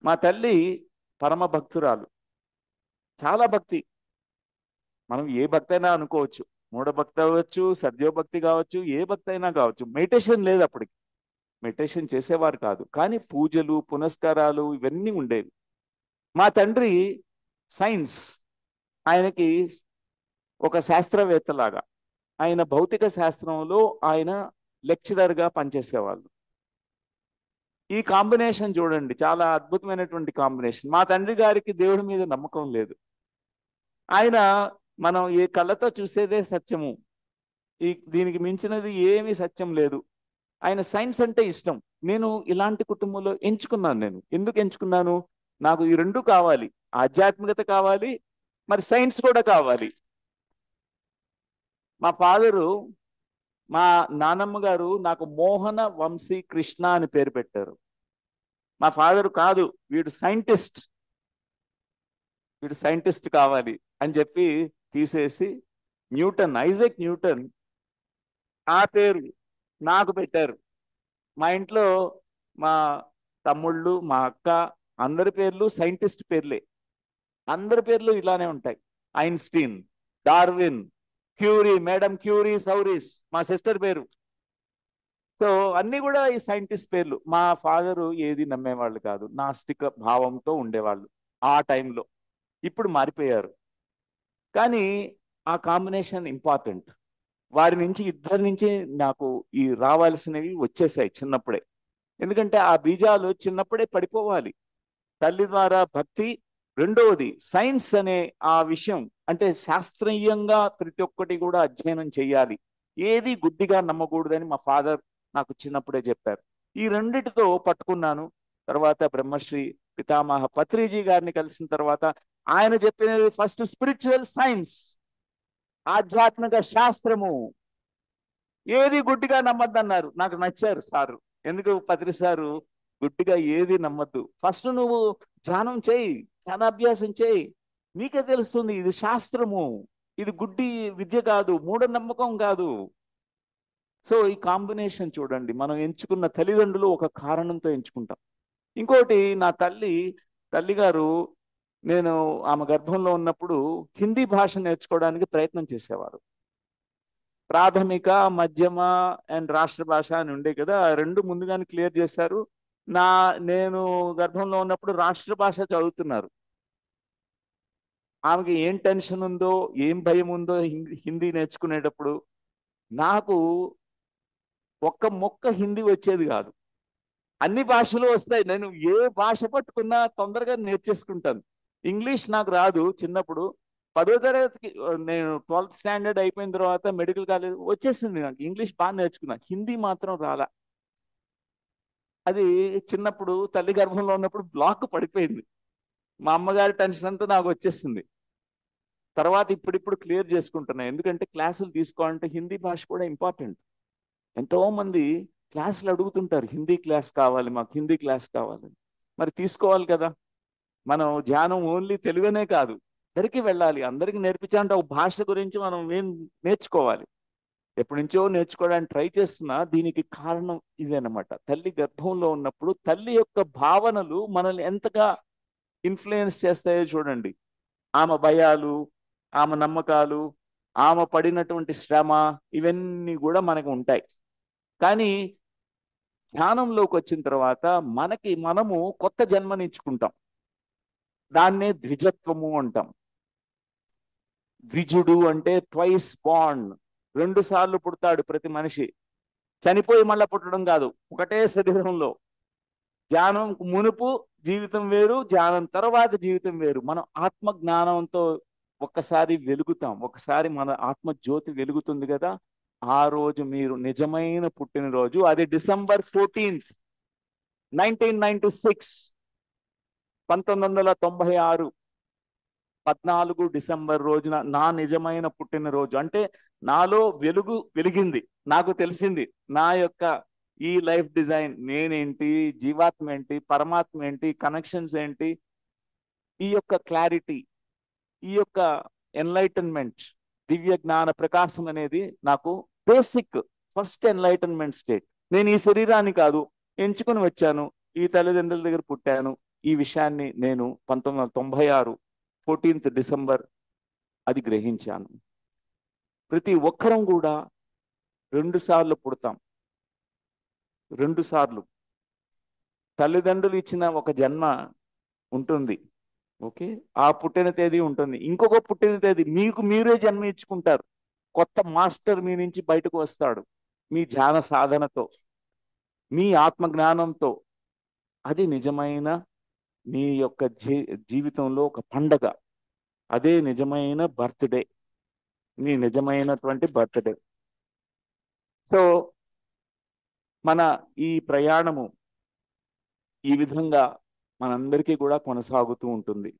మా తల్లి పరమ భక్తురాలు, చాలా భక్తి. మనం ఏ భక్తి అయినా అనుకోవచ్చు, మూఢభక్తి అవ్వచ్చు, సద్యోభక్తి కావచ్చు, ఏ భక్తి అయినా కావచ్చు. మెడిటేషన్ లేదు అప్పటికి, మెడిటేషన్ చేసేవారు కాదు, కానీ పూజలు పునస్కారాలు ఇవన్నీ ఉండేవి. మా తండ్రి సైన్స్, ఆయనకి ఒక శాస్త్రవేత్తలాగా, ఆయన భౌతిక శాస్త్రంలో ఆయన లెక్చరర్గా పనిచేసేవాళ్ళు. ఈ కాంబినేషన్ చూడండి, చాలా అద్భుతమైనటువంటి కాంబినేషన్. మా తండ్రి గారికి దేవుడి మీద నమ్మకం లేదు. ఆయన మనం ఏ కళ్ళతో చూసేదే సత్యము, దీనికి మించినది ఏమీ సత్యం లేదు. ఆయన సైన్స్ అంటే ఇష్టం. నేను ఇలాంటి కుటుంబంలో ఎంచుకున్నాను. నేను ఎందుకు ఎంచుకున్నాను? నాకు ఈ రెండు కావాలి, ఆధ్యాత్మికత కావాలి, మరి సైన్స్ కూడా కావాలి. మా ఫాదరు, మా నానమ్మ గారు నాకు మోహన వంశీ కృష్ణ అని పేరు పెట్టారు. మా ఫాదర్ కాదు, వీడు సైంటిస్ట్, వీడు సైంటిస్ట్ కావాలి అని చెప్పి తీసేసి న్యూటన్, ఐజాక్ న్యూటన్ ఆ పేరు నాకు పెట్టారు. మా ఇంట్లో మా తమ్ముళ్ళు, మా అక్క, అందరి పేర్లు సైంటిస్ట్ పేర్లే. అందరి పేర్లు ఇలానే ఉంటాయి. Einstein, Darwin, Curie, madam Curie సౌరీస్ మా సిస్టర్ పేరు. సో అన్ని కూడా ఈ సైంటిస్ట్ పేర్లు. మా ఫాదరు ఏది నమ్మేవాళ్ళు కాదు, నాస్తిక భావంతో ఉండేవాళ్ళు ఆ టైంలో. ఇప్పుడు మారిపోయారు, కానీ ఆ కాంబినేషన్ ఇంపార్టెంట్. వారి నుంచి, ఇద్దరి నుంచి నాకు ఈ రావాల్సినవి వచ్చేసాయి చిన్నప్పుడే. ఎందుకంటే ఆ బీజాలు చిన్నప్పుడే పడిపోవాలి. తల్లి ద్వారా భక్తి, రెండవది సైన్స్ అనే ఆ విషయం, అంటే శాస్త్రీయంగా ప్రతి ఒక్కటి కూడా అధ్యయనం చేయాలి, ఏది గుడ్డిగా నమ్మకూడదని మా ఫాదర్ నాకు చిన్నప్పుడే చెప్పారు. ఈ రెండిటితో పట్టుకున్నాను. తర్వాత బ్రహ్మశ్రీ పితామహ పత్రిజీ గారిని కలిసిన తర్వాత ఆయన చెప్పినది ఫస్ట్ స్పిరిచువల్ సైన్స్, ఆధ్యాత్మిక శాస్త్రము, ఏది గుడ్డిగా నమ్మద్దన్నారు. నాకు నచ్చారు సారు. ఎందుకు పత్రి సారు? గుడ్డిగా ఏది నమ్మద్దు, ఫస్ట్ నువ్వు ధ్యానం చేయి, ధ్యానాభ్యాసం చేయి, నీకే తెలుస్తుంది ఇది శాస్త్రము, ఇది గుడ్డి విద్య కాదు, మూఢనమ్మకం కాదు. సో ఈ కాంబినేషన్ చూడండి, మనం ఎంచుకున్న తల్లిదండ్రులు ఒక కారణంతో ఎంచుకుంటాం. ఇంకోటి, నా తల్లిగారు, నేను ఆమె గర్భంలో ఉన్నప్పుడు హిందీ భాష నేర్చుకోవడానికి ప్రయత్నం చేసేవారు. ప్రాథమిక, మధ్యమ అండ్ రాష్ట్ర భాష అని ఉండే కదా, ఆ రెండు ముందుగానే క్లియర్ చేశారు. నేను గర్భంలో ఉన్నప్పుడు రాష్ట్ర భాష చదువుతున్నారు. ఆమెకి ఏం టెన్షన్ ఉందో, ఏం భయం ఉందో హిందీ నేర్చుకునేటప్పుడు. నాకు ఒక్క మొక్క హిందీ వచ్చేది కాదు, అన్ని భాషలు వస్తాయి. నేను ఏ భాష పట్టుకున్నా తొందరగా నేర్చేసుకుంటాను. ఇంగ్లీష్ నాకు రాదు చిన్నప్పుడు. 10వ తరగతికి, నేను 12th స్టాండర్డ్ అయిపోయిన తర్వాత మెడికల్ కాలేజ్ వచ్చేసింది, నాకు ఇంగ్లీష్ బాగా నేర్చుకున్నాను, హిందీ మాత్రం రాలా. అది చిన్నప్పుడు తల్లి గర్భంలో ఉన్నప్పుడు బ్లాక్ పడిపోయింది. మా అమ్మగారి టెన్షన్ అంతా నాకు వచ్చేసింది. తర్వాత ఇప్పుడిప్పుడు క్లియర్ చేసుకుంటున్నా, ఎందుకంటే క్లాసులు తీసుకోవాలంటే హిందీ భాష కూడా ఇంపార్టెంట్. ఎంతో మంది క్లాసులు అడుగుతుంటారు, హిందీ క్లాస్ కావాలి మాకు, హిందీ క్లాస్ కావాలి. మరి తీసుకోవాలి కదా. మనం ధ్యానం ఓన్లీ తెలుగునే కాదు, అందరికీ వెళ్ళాలి, అందరికీ నేర్పించాలంటే ఒక భాష గురించి మనం ఏం నేర్చుకోవాలి. ఎప్పటి నుంచో నేర్చుకోవడానికి ట్రై చేస్తున్నా. దీనికి కారణం ఇదేనమాట. తల్లి గర్భంలో ఉన్నప్పుడు తల్లి యొక్క భావనలు మనల్ని ఎంతగా ఇన్ఫ్లుయెన్స్ చేస్తాయో చూడండి. ఆమె భయాలు, ఆమె నమ్మకాలు, ఆమె పడినటువంటి శ్రమ, ఇవన్నీ కూడా మనకు ఉంటాయి. కానీ ధ్యానంలోకి వచ్చిన తర్వాత మనము కొత్త జన్మనిచ్చుకుంటాం. దాన్నే ద్విజత్వము అంటాం. ద్విజుడు అంటే ట్వైస్ బాండ్, 2 సార్లు పుడతాడు ప్రతి మనిషి. చనిపోయి మళ్ళా పుట్టడం కాదు, ఒకటే శరీరంలో. ధ్యానం మునుపు జీవితం వేరు, ధ్యానం తర్వాత జీవితం వేరు. మనం ఆత్మ జ్ఞానంతో ఒక్కసారి వెలుగుతాం, ఒకసారి మన ఆత్మ జ్యోతి వెలుగుతుంది కదా. ఆ రోజు మీరు నిజమైన పుట్టినరోజు. అది December 14th, 1996, 1996, 14 డిసెంబర్ రోజున నా నిజమైన పుట్టినరోజు. అంటే నాలో వెలుగు వెలిగింది, నాకు తెలిసింది నా యొక్క ఈ లైఫ్ డిజైన్, నేనేంటి, జీవాత్మ ఏంటి, పరమాత్మ ఏంటి, కనెక్షన్స్ ఏంటి, ఈ యొక్క క్లారిటీ, ఈ యొక్క ఎన్లైటన్మెంట్, దివ్య జ్ఞాన ప్రకాశం అనేది నాకు బేసిక్ ఫస్ట్ ఎన్లైటన్మెంట్ స్టేట్. నేను ఈ శరీరాన్ని కాదు ఎంచుకుని వచ్చాను, ఈ తల్లిదండ్రుల దగ్గర పుట్టాను, ఈ విషయాన్ని నేను 1996 14th డిసెంబర్ అది గ్రహించాను. ప్రతి ఒక్కరం కూడా 2 సార్లు పుడతాం. 2 సార్లు తల్లిదండ్రులు ఇచ్చిన ఒక జన్మ ఉంటుంది. ఓకే, ఆ పుట్టిన తేదీ ఉంటుంది. ఇంకొక పుట్టిన తేదీ మీకు మీరే జన్మ ఇచ్చుకుంటారు. కొత్త మాస్టర్ మీ నుంచి బయటకు వస్తాడు మీ ధ్యాన సాధనతో, మీ ఆత్మ జ్ఞానంతో. అది నిజమైన మీ యొక్క జీవితంలో ఒక పండగ. అదే నిజమైన బర్త్డే, మీ నిజమైనటువంటి బర్త్డే. సో మన ఈ ప్రయాణము ఈ విధంగా మనందరికీ కూడా కొనసాగుతూ ఉంటుంది.